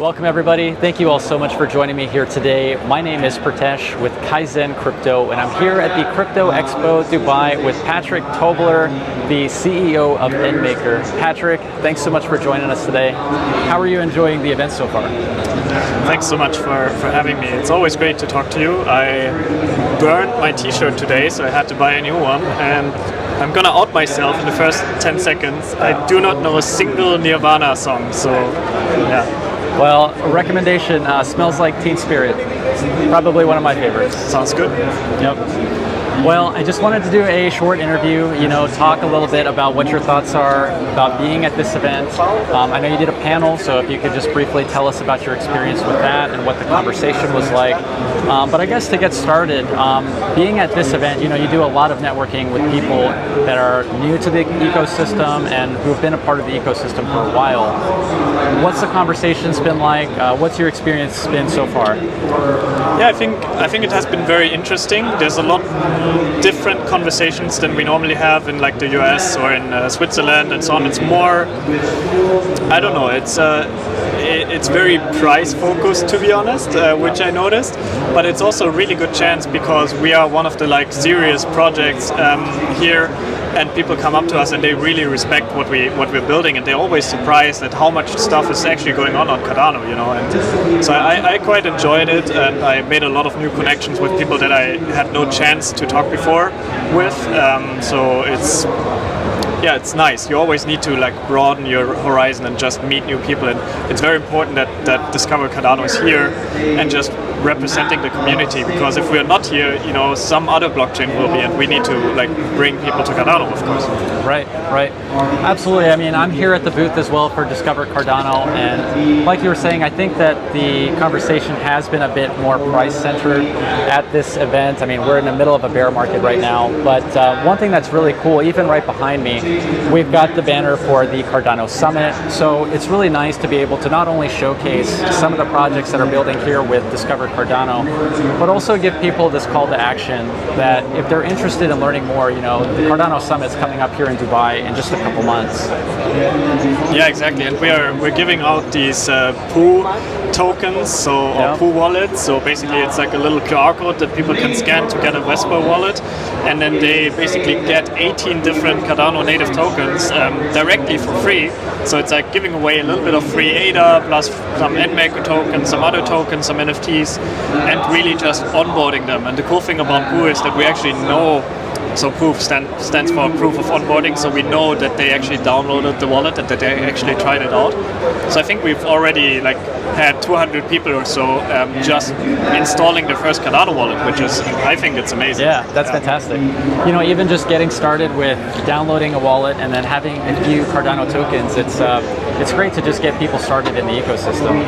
Welcome everybody. Thank you all so much for joining me here today. My name is Pritesh with KaizenCrypto, and I'm here at the Crypto Expo Dubai with Patrick Tobler, the CEO of NMKR. Patrick, thanks so much for joining us today. How are you enjoying the event so far? Thanks so much for having me. It's always great to talk to you. I burned my t-shirt today, so I had to buy a new one, and I'm gonna out myself in the first 10 seconds. I do not know a single Nirvana song, so yeah. Well, a recommendation, Smells Like Teen Spirit. Probably one of my favorites. Sounds good. Yep. Well, I just wanted to do a short interview, talk a little bit about what your thoughts are about being at this event. I know you did a panel, so if you could just briefly tell us about your experience with that and what the conversation was like. But I guess to get started, being at this event, you do a lot of networking with people that are new to the ecosystem and who've been a part of the ecosystem for a while. What's the conversations been like? What's your experience been so far? Yeah, I think it has been very interesting. There's a lot different conversations than we normally have in like the US or in Switzerland and so on. It's more, I don't know, it's very price focused, to be honest, which I noticed, but it's also a really good chance because we are one of the serious projects here, and people come up to us and they really respect what we're building, and they're always surprised at how much stuff is actually going on Cardano, and so I quite enjoyed it, and I made a lot of new connections with people that I had no chance to talk before with, so it's nice. You always need to broaden your horizon and just meet new people, and it's very important that Discover Cardano is here and just representing the community, because if we're not here, some other blockchain will be, and we need to bring people to Cardano, of course. Right. Absolutely. I mean, I'm here at the booth as well for Discover Cardano, and like you were saying, I think that the conversation has been a bit more price-centered at this event. I mean, we're in the middle of a bear market right now, but one thing that's really cool, even right behind me, we've got the banner for the Cardano Summit, so it's really nice to be able to not only showcase some of the projects that are building here with Discover Cardano, but also give people this call to action that if they're interested in learning more, the Cardano Summit's coming up here in Dubai in just a couple months. Yeah, exactly, and we're giving out these POO tokens, or POO wallets. So basically, it's like a little QR code that people can scan to get a Vespa wallet, and then they basically get 18 different Cardano native tokens directly for free. So it's like giving away a little bit of free ADA plus some NMKR tokens, some other tokens, some NFTs, and really just onboarding them. And the cool thing about POO is that we actually know. So POO stands for Proof of Onboarding, so we know that they actually downloaded the wallet and that they actually tried it out. So I think we've already had 200 people or so just installing their first Cardano wallet, which is, I think it's amazing. Yeah, that's fantastic. Even just getting started with downloading a wallet and then having a few Cardano tokens, it's great to just get people started in the ecosystem.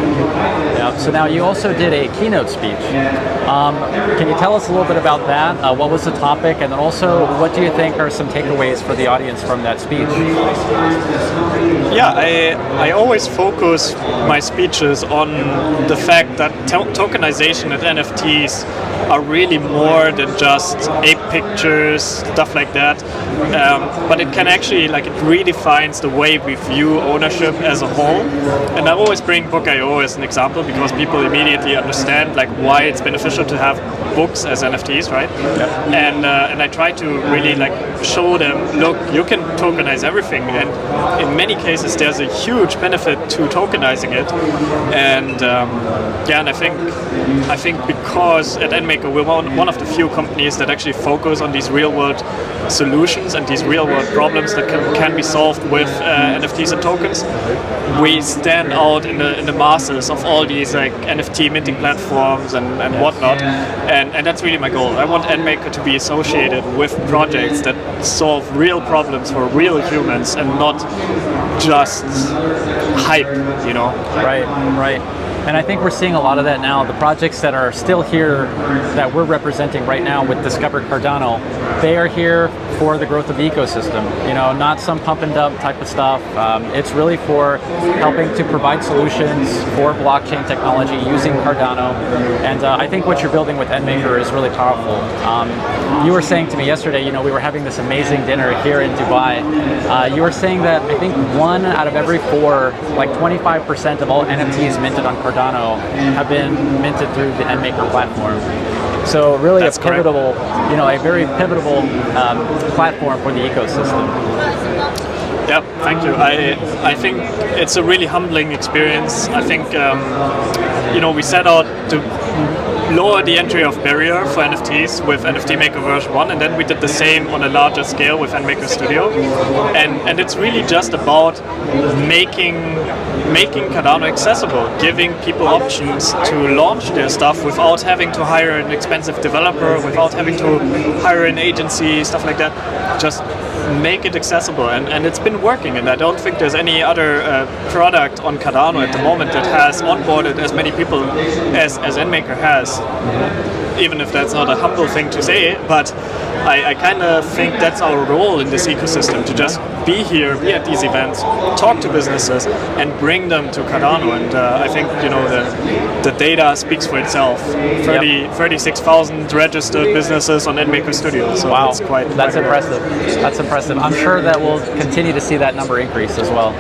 Yeah. So now you also did a keynote speech. Can you tell us a little bit about that? What was the topic, and then also what do you think are some takeaways for the audience from that speech? Yeah, I always focus my speeches on the fact that tokenization and NFTs are really more than just ape pictures, stuff like that. But it can actually, it redefines the way we view ownership as a whole. And I always bring Book.io as an example because people immediately understand why it's beneficial to have books as NFTs, right? Yep. And I try to really show them, look, you can tokenize everything, and in many cases there's a huge benefit to tokenizing it. And and I think because at NMKR we're one of the few companies that actually focus on these real world solutions and these real world problems that can be solved with NFTs and tokens. We stand out in the masses of all these NFT minting platforms and whatnot, and that's really my goal. I want NMKR to be associated with projects that solve real problems for real humans and not just hype, Right. And I think we're seeing a lot of that now. The projects that are still here that we're representing right now with Discover Cardano, they are here for the growth of the ecosystem. You know, not some pump and dump type of stuff. It's really for helping to provide solutions for blockchain technology using Cardano. And I think what you're building with NMKR is really powerful. You were saying to me yesterday, you know, we were having this amazing dinner here in Dubai. You were saying that I think 1 out of every 4, like 25% of all NFTs minted on Cardano have been minted through the NMKR platform. So really That's a pivotal, you know, a very pivotal platform for the ecosystem. Yeah, thank you. I think it's a really humbling experience. I think, you know, we set out to lower the entry of barrier for NFTs with NFT Maker version 1, and then we did the same on a larger scale with NMKR Studio. And it's really just about making Cardano accessible, giving people options to launch their stuff without having to hire an expensive developer, without having to hire an agency, stuff like that. Just make it accessible, and it's been working, and I don't think there's any other product on Cardano at the moment that has onboarded as many people as NMKR has. Even if that's not a humble thing to say, but I kind of think that's our role in this ecosystem, to just be here, be at these events, talk to businesses, and bring them to Cardano. And I think, you know, the data speaks for itself. 36,000 registered businesses on NMKR Studio. So wow, that's impressive. That's impressive. I'm sure that we'll continue to see that number increase as well.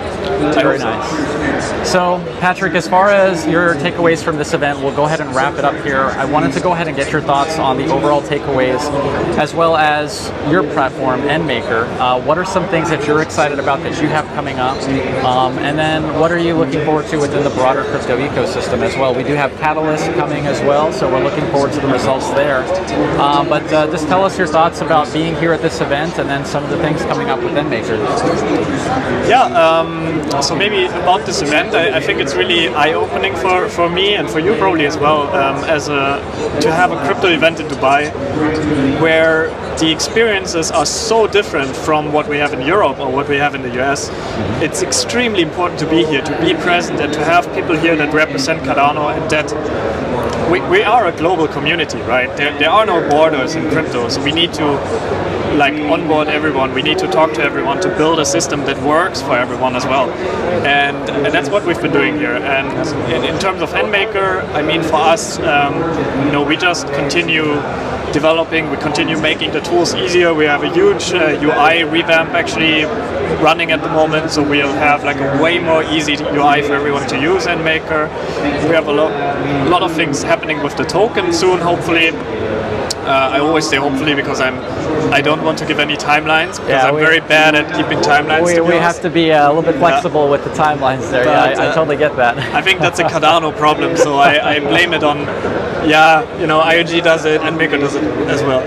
Very nice. So, Patrick, as far as your takeaways from this event, we'll go ahead and wrap it up here. I wanted to go ahead and get your thoughts on the overall takeaways, as well as your platform, NMKR. What are some things that you're excited about that you have coming up? And then what are you looking forward to within the broader crypto ecosystem as well? We do have Catalyst coming as well, so we're looking forward to the results there. But just tell us your thoughts about being here at this event, and then some of the things coming up with NMKR. Yeah, so maybe about this event, I think it's really eye-opening for me and for you probably as well, to have a crypto event in Dubai where the experiences are so different from what we have in Europe or what we have in the US. It's extremely important to be here, to be present, and to have people here that represent Cardano, and that we are a global community, right? There are no borders in crypto, so we need to onboard everyone. We need to talk to everyone to build a system that works for everyone as well. And that's what we've been doing here. And in terms of NMKR, I mean, for us, you know, we just continue developing, we continue making the tools easier. We have a huge UI revamp actually running at the moment, so we'll have like a way more easy UI for everyone to use NMKR. We have a lot of things happening with the token soon, hopefully. I always say hopefully because I don't want to give any timelines, because I'm very bad at keeping timelines. We have to be a little bit flexible with the timelines there. But, I totally get that. I think that's a Cardano problem, so I blame it on, you know, IOG does it and NMKR does it as well.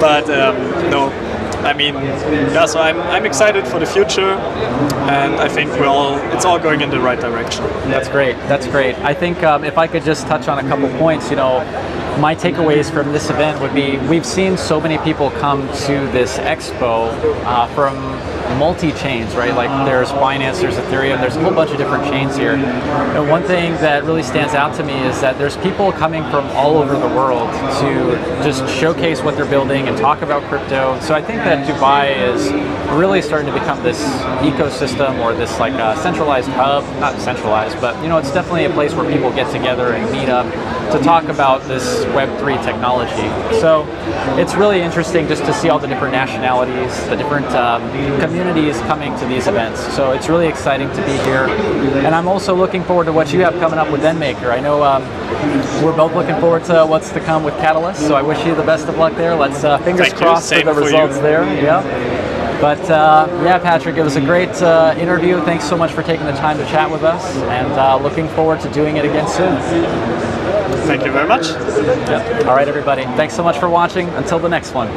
But no, I mean, so I'm excited for the future, and I think it's all going in the right direction. That's great. That's great. I think if I could just touch on a couple points, you know, my takeaways from this event would be, we've seen so many people come to this expo from multi-chains, right? Like there's Binance, there's Ethereum, there's a whole bunch of different chains here. And one thing that really stands out to me is that there's people coming from all over the world to just showcase what they're building and talk about crypto. So I think that Dubai is really starting to become this ecosystem, or this like centralized hub, not centralized, but you know, it's definitely a place where people get together and meet up to talk about this Web3 technology. So it's really interesting just to see all the different nationalities, the different communities coming to these events. So it's really exciting to be here. And I'm also looking forward to what you have coming up with NMKR. I know we're both looking forward to what's to come with Catalyst, so I wish you the best of luck there. Let's fingers crossed for the results there. Yeah. But yeah, Patrick, it was a great interview. Thanks so much for taking the time to chat with us, and looking forward to doing it again soon. Thank you very much. Yeah. All right, everybody. Thanks so much for watching. Until the next one.